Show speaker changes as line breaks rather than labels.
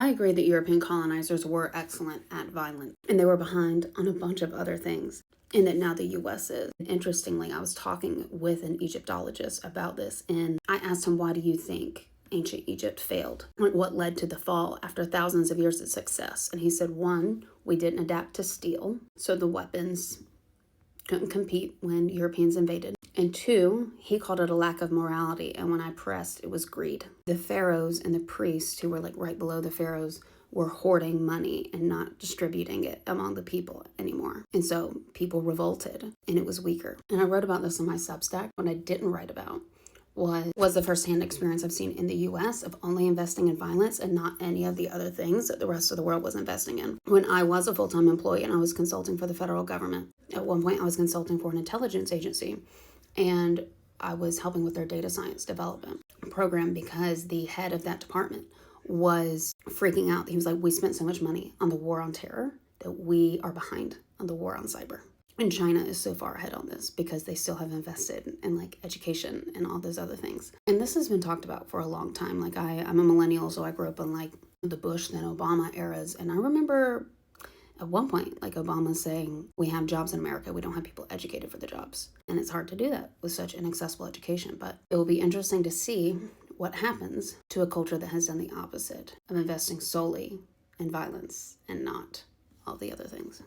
I agree that European colonizers were excellent at violence, and they were behind on a bunch of other things, and that now the U.S. is. Interestingly, I was talking with an Egyptologist about this, and I asked him, why do you think ancient Egypt failed? What led to the fall after thousands of years of success? And he said, one, we didn't adapt to steel, so the weapons couldn't compete when Europeans invaded. And two, he called it a lack of morality. And when I pressed, it was greed. The pharaohs and the priests, who were like right below the pharaohs, were hoarding money and not distributing it among the people anymore. And so people revolted, and it was weaker. And I wrote about this in my Substack. What I didn't write about was the firsthand experience I've seen in the U.S. of only investing in violence and not any of the other things that the rest of the world was investing in. When I was a full-time employee and I was consulting for the federal government, at one point I was consulting for an intelligence agency, and I was helping with their data science development program because the head of that department was freaking out. He was like, we spent so much money on the war on terror that we are behind on the war on cyber. And China is so far ahead on this because they still have invested in like education and all those other things. And this has been talked about for a long time. Like I'm a millennial, so I grew up in like the Bush, then Obama eras. And I remember at one point, like Obama saying, we have jobs in America, we don't have people educated for the jobs. And it's hard to do that with such inaccessible education. But it will be interesting to see what happens to a culture that has done the opposite of investing solely in violence and not all the other things.